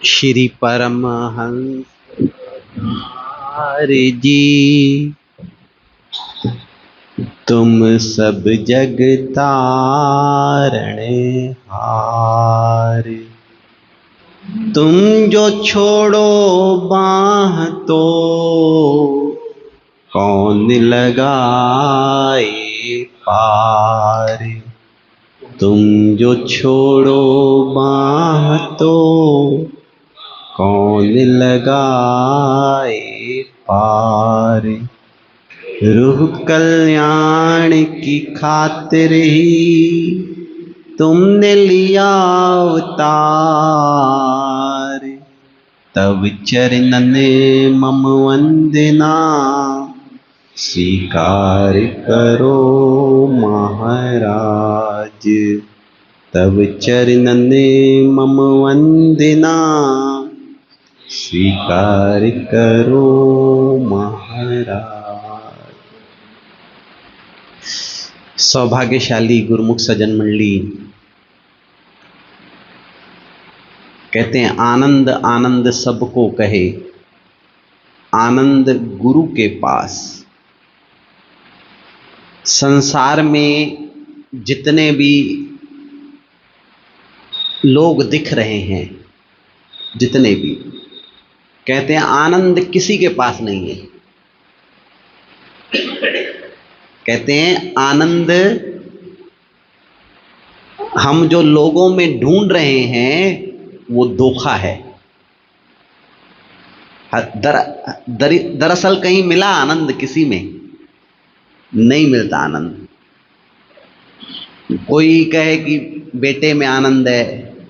श्री परमहंस जी, तुम सब जग तारने हार। तुम जो छोड़ो बाह तो कौन लगाए पार। तुम जो छोड़ो बाह तो कौन लगाए पार। रूह कल्याण की खातिर ही तुमने लिया अवतार। तब चरणन मम वंदना स्वीकार करो महाराज। तब चरणन मम वंदना स्वीकार करो महाराज। सौभाग्यशाली गुरुमुख सज्जन मंडली, कहते हैं आनंद आनंद सबको कहे, आनंद गुरु के पास। संसार में जितने भी लोग दिख रहे हैं, जितने भी, कहते हैं आनंद किसी के पास नहीं है। कहते हैं आनंद हम जो लोगों में ढूंढ रहे हैं वो धोखा है। दरअसल कहीं मिला आनंद किसी में नहीं मिलता आनंद। कोई कहे कि बेटे में आनंद है,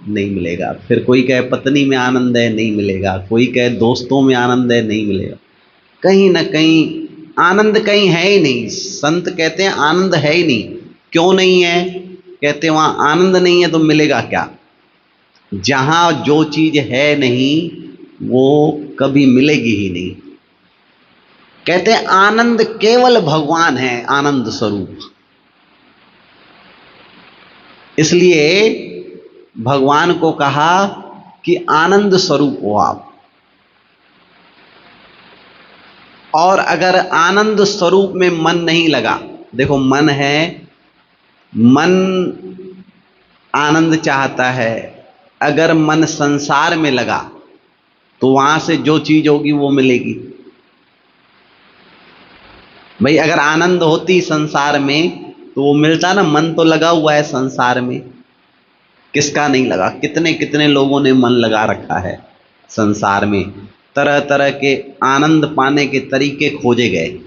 नहीं मिलेगा। फिर कोई कहे पत्नी में आनंद है, नहीं मिलेगा। कोई कहे दोस्तों में आनंद है, नहीं मिलेगा। कहीं ना कहीं आनंद कहीं है ही नहीं। संत कहते हैं आनंद है ही नहीं। क्यों नहीं है? कहते हैं वहां आनंद नहीं है तो मिलेगा क्या? जहां जो चीज है नहीं वो कभी मिलेगी ही नहीं। कहते हैं आनंद केवल भगवान है, आनंद स्वरूप। इसलिए भगवान को कहा कि आनंद स्वरूप हो आप। और अगर आनंद स्वरूप में मन नहीं लगा, देखो मन है, मन आनंद चाहता है। अगर मन संसार में लगा तो वहां से जो चीज होगी वो मिलेगी। भाई अगर आनंद होती संसार में तो वो मिलता ना। मन तो लगा हुआ है संसार में, किसका नहीं लगा? कितने कितने लोगों ने मन लगा रखा है संसार में। तरह तरह के आनंद पाने के तरीके खोजे गए,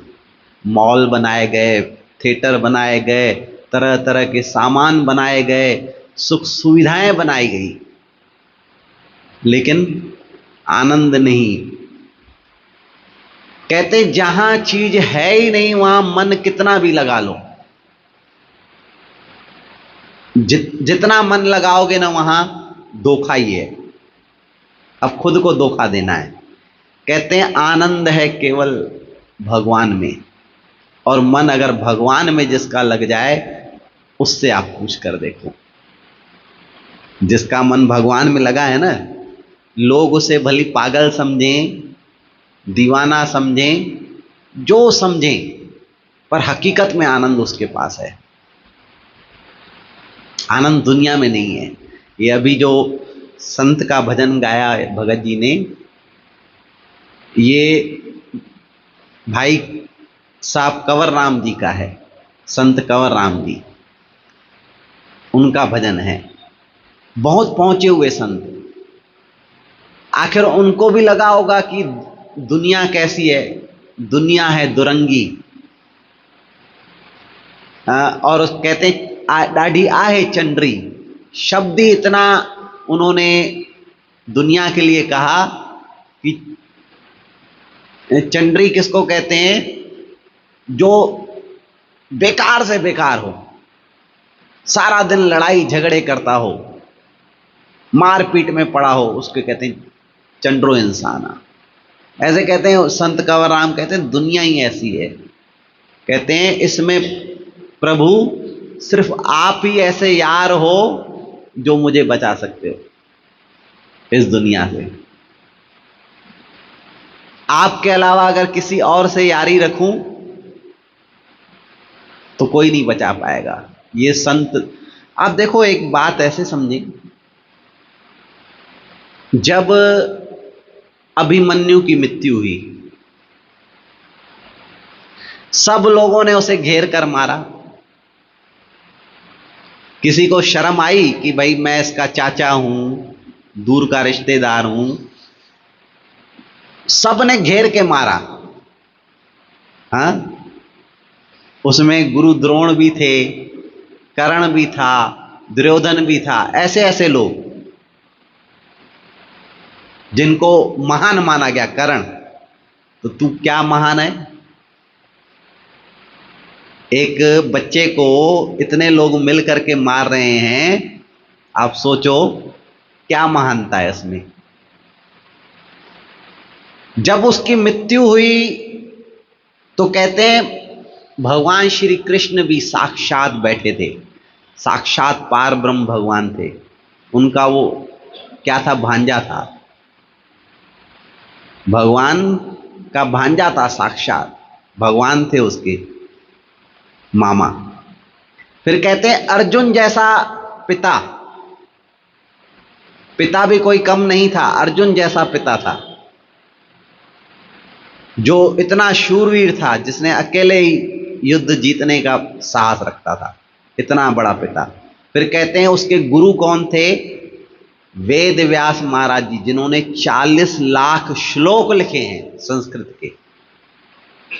मॉल बनाए गए, थिएटर बनाए गए, तरह तरह के सामान बनाए गए, सुख सुविधाएं बनाई गई, लेकिन आनंद नहीं। कहते जहां चीज है ही नहीं वहां मन कितना भी लगा लो, जितना मन लगाओगे ना वहां धोखा ही है। अब खुद को धोखा देना है। कहते हैं आनंद है केवल भगवान में। और मन अगर भगवान में जिसका लग जाए उससे आप पूछ कर देखो। जिसका मन भगवान में लगा है ना, लोग उसे भली पागल समझें, दीवाना समझें, जो समझें, पर हकीकत में आनंद उसके पास है। आनंद दुनिया में नहीं है। ये अभी जो संत का भजन गाया भगत जी ने, ये भाई साहब कंवर राम जी का है, संत कंवर राम जी, उनका भजन है। बहुत पहुंचे हुए संत। आखिर उनको भी लगा होगा कि दुनिया कैसी है, दुनिया है दुरंगी। और कहते हैं डाढ़ी आहे चंडरी, शब्द ही इतना उन्होंने दुनिया के लिए कहा कि चंडरी किसको कहते हैं? जो बेकार से बेकार हो, सारा दिन लड़ाई झगड़े करता हो, मारपीट में पड़ा हो, उसके कहते हैं चंड्रो इंसान। ऐसे कहते हैं संत कंवर राम, कहते हैं दुनिया ही ऐसी है। कहते हैं इसमें प्रभु सिर्फ आप ही ऐसे यार हो जो मुझे बचा सकते हो। इस दुनिया से। आपके अलावा अगर किसी और से यारी रखूं तो कोई नहीं बचा पाएगा। ये संत, आप देखो एक बात ऐसे समझें, जब अभिमन्यु की मृत्यु हुई, सब लोगों ने उसे घेर कर मारा। किसी को शर्म आई कि भाई मैं इसका चाचा हूं, दूर का रिश्तेदार हूं, सब ने घेर के मारा। हाँ, उसमें गुरु द्रोण भी थे, कर्ण भी था, दुर्योधन भी था, ऐसे ऐसे लोग जिनको महान माना गया। कर्ण, तो तू क्या महान है? एक बच्चे को इतने लोग मिल करके मार रहे हैं, आप सोचो क्या महानता है इसमें। जब उसकी मृत्यु हुई तो कहते हैं भगवान श्री कृष्ण भी साक्षात बैठे थे, साक्षात पार ब्रह्म भगवान थे। उनका वो क्या था, भांजा था, भगवान का भांजा था, साक्षात भगवान थे उसके मामा। फिर कहते हैं अर्जुन जैसा पिता, पिता भी कोई कम नहीं था, अर्जुन जैसा पिता था, जो इतना शूरवीर था, जिसने अकेले ही युद्ध जीतने का साहस रखता था, इतना बड़ा पिता। फिर कहते हैं उसके गुरु कौन थे? वेद व्यास महाराज जी, जिन्होंने 40 लाख श्लोक लिखे हैं संस्कृत के।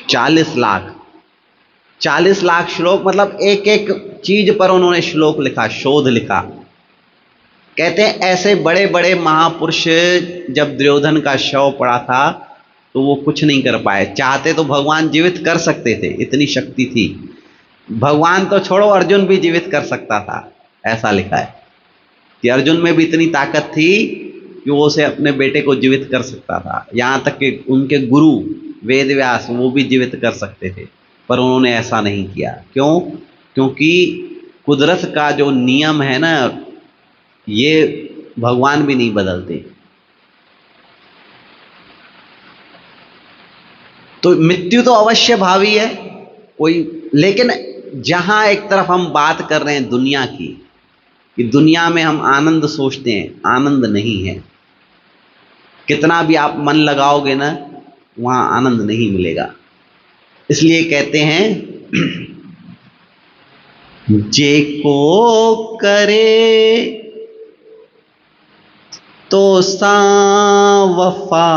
40 लाख, 40 लाख श्लोक, मतलब एक एक चीज पर उन्होंने श्लोक लिखा, शोध लिखा। कहते हैं ऐसे बड़े बड़े महापुरुष जब दुर्योधन का शव पड़ा था तो वो कुछ नहीं कर पाए। चाहते तो भगवान जीवित कर सकते थे, इतनी शक्ति थी। भगवान तो छोड़ो, अर्जुन भी जीवित कर सकता था। ऐसा लिखा है कि अर्जुन में भी इतनी ताकत थी कि वो उसे अपने बेटे को जीवित कर सकता था। यहां तक कि उनके गुरु वेद व्यास, वो भी जीवित कर सकते थे, पर उन्होंने ऐसा नहीं किया। क्यों? क्योंकि कुदरत का जो नियम है ना, ये भगवान भी नहीं बदलते। तो मृत्यु तो अवश्य भावी है कोई, लेकिन जहां एक तरफ हम बात कर रहे हैं दुनिया की, कि दुनिया में हम आनंद सोचते हैं, आनंद नहीं है। कितना भी आप मन लगाओगे ना, वहां आनंद नहीं मिलेगा। इसलिए कहते हैं जे को करे तो सा वफा,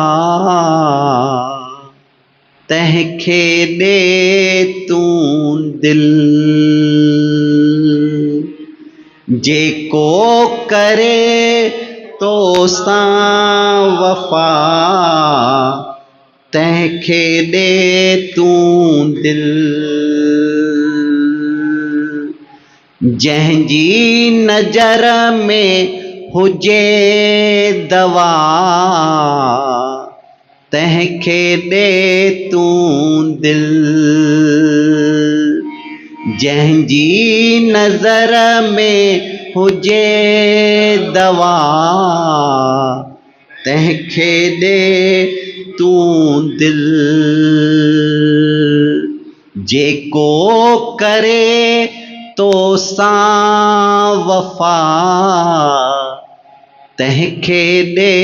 तह खेदे तू दिल। जे को करे तो सा वफा, तह खेदे तू दिल। जंहिंजी नजर में हुजे दवा, तंहिंखे दे तूं दिल। जंहिंजी नज़र में हुजे दवा, तंहिंखे दे तूं दिल। जेको करे तो सां वफ़ा, तंहिंखे दे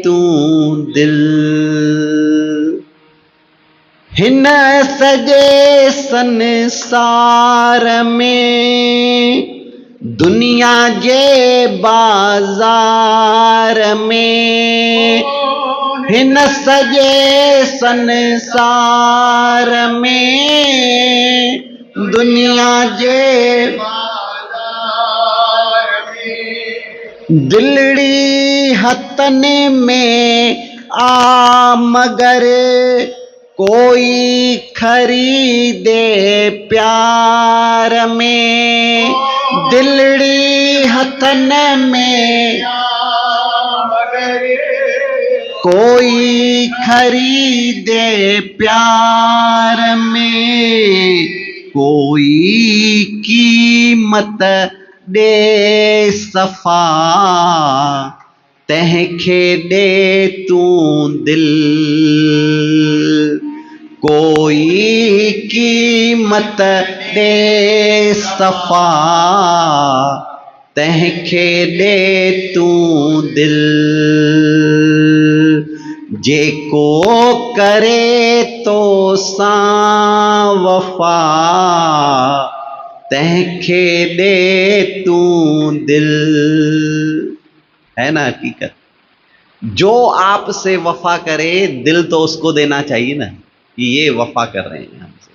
तूं दिल। हिन सॼे संसार में, दुनिया जे बाज़ार में, हिन सॼे संसार में, दुनिया जे दिलड़ी हथन में आ मगर, कोई खरीदे प्यार में। दिलड़ी हथन में कोई खरीदे प्यार में, कोई कीमत दे सफा, तह खेदे तू दिल, कोई कीमत दे सफा, तह खेदे तू दिल, जे को करे तो सा वफा, तह खेदे तू दिल। है ना हकीकत? जो आपसे वफा करे दिल तो उसको देना चाहिए ना कि ये वफा कर रहे हैं हमसे।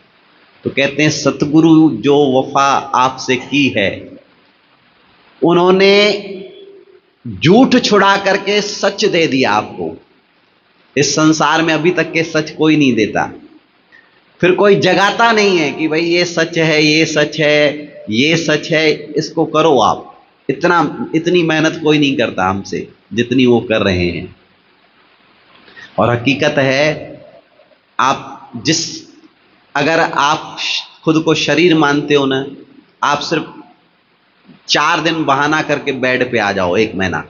तो कहते हैं सतगुरु जो वफा आपसे की है, उन्होंने झूठ छुड़ा करके सच दे दिया आपको। इस संसार में अभी तक के सच कोई नहीं देता, फिर कोई जगाता नहीं है कि भाई ये सच है, ये सच है, ये सच है, इसको करो आप। इतनी मेहनत कोई नहीं करता हमसे जितनी वो कर रहे हैं। और हकीकत है, अगर आप खुद को शरीर मानते हो ना, आप सिर्फ 4 दिन बहाना करके बेड पे आ जाओ, 1 महीना,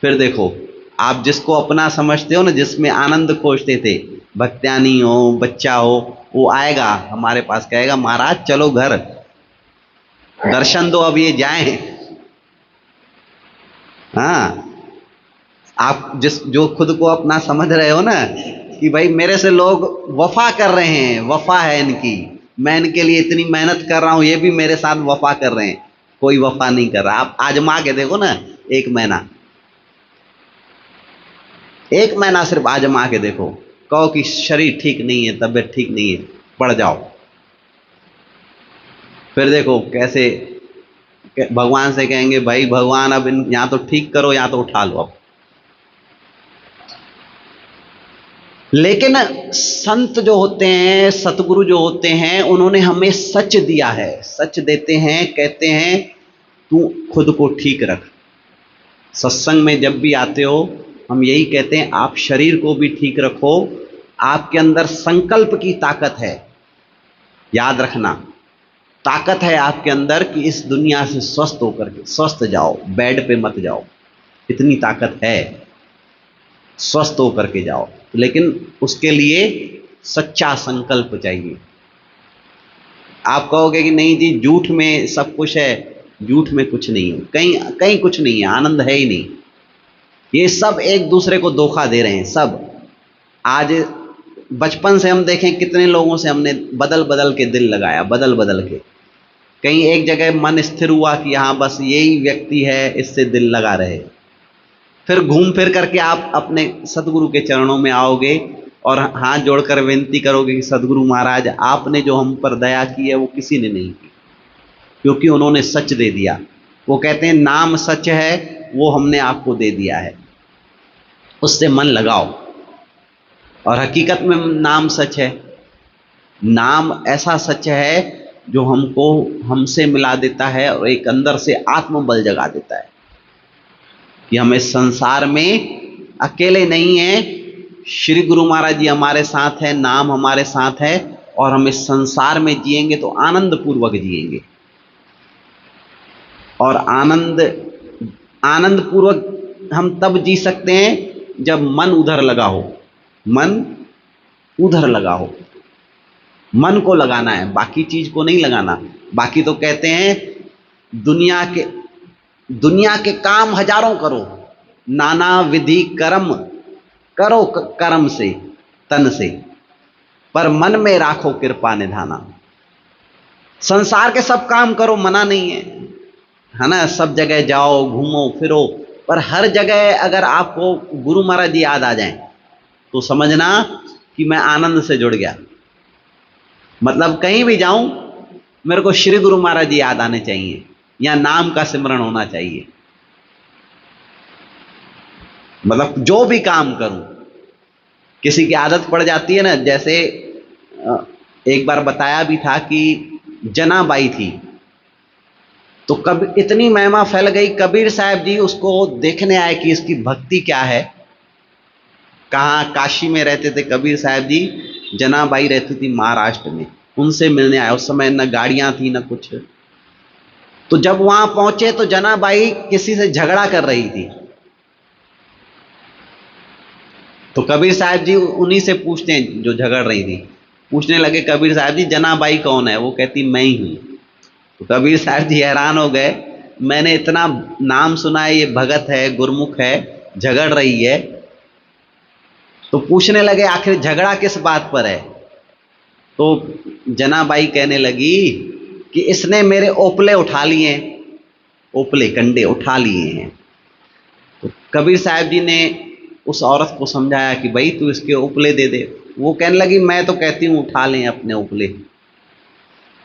फिर देखो आप जिसको अपना समझते हो ना, जिसमें आनंद खोजते थे, भक्त्यानी हो, बच्चा हो, वो आएगा हमारे पास, कहेगा महाराज चलो घर, दर्शन दो, अब ये जाएं। हाँ, आप जो खुद को अपना समझ रहे हो ना कि भाई मेरे से लोग वफा कर रहे हैं, वफा है इनकी, मैं इनके लिए इतनी मेहनत कर रहा हूं, ये भी मेरे साथ वफा कर रहे हैं, कोई वफा नहीं कर रहा। आप आजमा के देखो ना, 1 महीना, 1 महीना सिर्फ आजमा के देखो, कहो कि शरीर ठीक नहीं है, तबीयत ठीक नहीं है, पड़ जाओ, फिर देखो कैसे भगवान से कहेंगे भाई भगवान अब या तो ठीक करो या तो उठा लो अब। लेकिन संत जो होते हैं, सतगुरु जो होते हैं, उन्होंने हमें सच दिया है, सच देते हैं, कहते हैं तू खुद को ठीक रख। सत्संग में जब भी आते हो हम यही कहते हैं, आप शरीर को भी ठीक रखो, आपके अंदर संकल्प की ताकत है, याद रखना, ताकत है आपके अंदर कि इस दुनिया से स्वस्थ होकर के स्वस्थ जाओ, बेड पे मत जाओ, इतनी ताकत है, स्वस्थ होकर के जाओ। लेकिन उसके लिए सच्चा संकल्प चाहिए। आप कहोगे कि नहीं जी झूठ में सब कुछ है, झूठ में कुछ नहीं है, कहीं कहीं कुछ नहीं है, आनंद है ही नहीं। ये सब एक दूसरे को धोखा दे रहे हैं सब। आज बचपन से हम देखें कितने लोगों से हमने बदल बदल के दिल लगाया, बदल बदल के, कहीं एक जगह मन स्थिर हुआ कि हाँ बस यही व्यक्ति है, इससे दिल लगा रहे, फिर घूम फिर करके आप अपने सदगुरु के चरणों में आओगे और हाथ जोड़कर विनती करोगे कि सदगुरु महाराज आपने जो हम पर दया की है वो किसी ने नहीं की, क्योंकि उन्होंने सच दे दिया। वो कहते हैं नाम सच है, वो हमने आपको दे दिया है, उससे मन लगाओ। और हकीकत में नाम सच है, नाम ऐसा सच है जो हमको हमसे मिला देता है और एक अंदर से आत्मबल जगा देता है कि हम इस संसार में अकेले नहीं हैं, श्री गुरु महाराज जी हमारे साथ है, नाम हमारे साथ है, और हम इस संसार में जिएंगे तो आनंद पूर्वक जिएंगे। और आनंद पूर्वक हम तब जी सकते हैं जब मन उधर लगा हो, मन उधर लगा हो, मन को लगाना है, बाकी चीज को नहीं लगाना। बाकी तो कहते हैं दुनिया के काम हजारों करो, नाना विधि कर्म करो, कर्म से तन से, पर मन में राखो कृपा निधाना। संसार के सब काम करो, मना नहीं है ना, सब जगह जाओ, घूमो फिरो, पर हर जगह अगर आपको गुरु महाराज जी याद आ जाएं तो समझना कि मैं आनंद से जुड़ गया। मतलब कहीं भी जाऊं मेरे को श्री गुरु महाराज जी याद आने चाहिए, या नाम का सिमरण होना चाहिए। मतलब जो भी काम करूं, किसी की आदत पड़ जाती है ना, जैसे एक बार बताया भी था कि जनाबाई थी, तो कभी इतनी महिमा फैल गई, कबीर साहब जी उसको देखने आए कि इसकी भक्ति क्या है। कहाँ? काशी में रहते थे कबीर साहब जी, जनाबाई रहती थी महाराष्ट्र में, उनसे मिलने आए। उस समय न गाड़ियां थी न कुछ। तो जब वहां पहुंचे तो जनाबाई किसी से झगड़ा कर रही थी, तो कबीर साहब जी उन्हीं से पूछते हैं जो झगड़ रही थी, पूछने लगे कबीर साहब जी जनाबाई कौन है? वो कहती मैं ही हूं। तो कबीर साहब जी हैरान हो गए, मैंने इतना नाम सुना है, ये भगत है, गुरमुख है, झगड़ रही है। तो पूछने लगे आखिर झगड़ा किस बात पर है? तो जनाबाई कहने लगी कि इसने मेरे ओपले उठा लिए, ओपले कंडे उठा लिए हैं। तो कबीर साहब जी ने उस औरत को समझाया कि भाई तू इसके ओपले दे दे। वो कहने लगी मैं तो कहती हूं उठा लें अपने ओपले।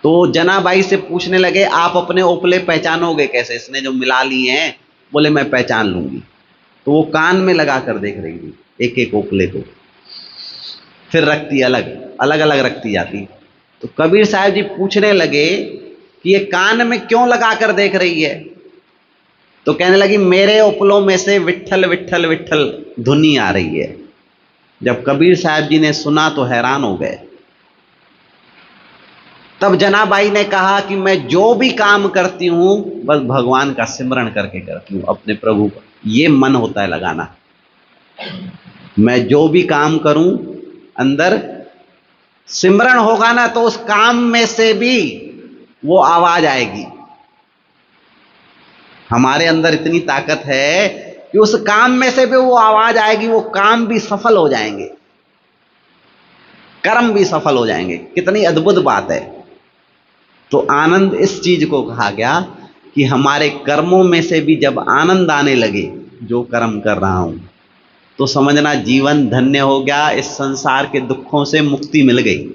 तो जनाबाई से पूछने लगे आप अपने ओपले पहचानोगे कैसे? इसने जो मिला लिए हैं। बोले मैं पहचान लूंगी। तो वो कान में लगा कर देख रही थी एक एक ओपले को, फिर रखती अलग अलग अलग रखती जाती। तो कबीर साहब जी पूछने लगे कि ये कान में क्यों लगा कर देख रही है? तो कहने लगी मेरे ओपलों में से विट्ठल विट्ठल विट्ठल धुनी आ रही है। जब कबीर साहब जी ने सुना तो हैरान हो गए। तब जनाबाई ने कहा कि मैं जो भी काम करती हूं बस भगवान का सिमरण करके करती हूं, अपने प्रभु का। ये मन होता है लगाना। मैं जो भी काम करूं अंदर सिमरण होगा ना, तो उस काम में से भी वो आवाज आएगी। हमारे अंदर इतनी ताकत है कि उस काम में से भी वो आवाज आएगी, वो काम भी सफल हो जाएंगे, कर्म भी सफल हो जाएंगे। कितनी अद्भुत बात है। तो आनंद इस चीज को कहा गया कि हमारे कर्मों में से भी जब आनंद आने लगे, जो कर्म कर रहा हूं, तो समझना जीवन धन्य हो गया, इस संसार के दुखों से मुक्ति मिल गई,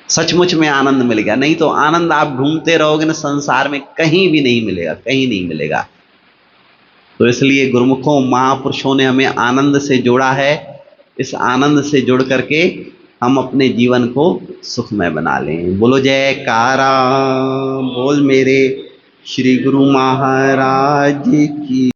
सचमुच में आनंद मिल गया। नहीं तो आनंद आप ढूंढते रहोगे ना संसार में, कहीं भी नहीं मिलेगा, कहीं नहीं मिलेगा। तो इसलिए गुरुमुखों महापुरुषों ने हमें आनंद से जोड़ा है। इस आनंद से जुड़ करके हम अपने जीवन को सुखमय बना लें। बोलो जयकारा, बोल मेरे श्री गुरु महाराज की।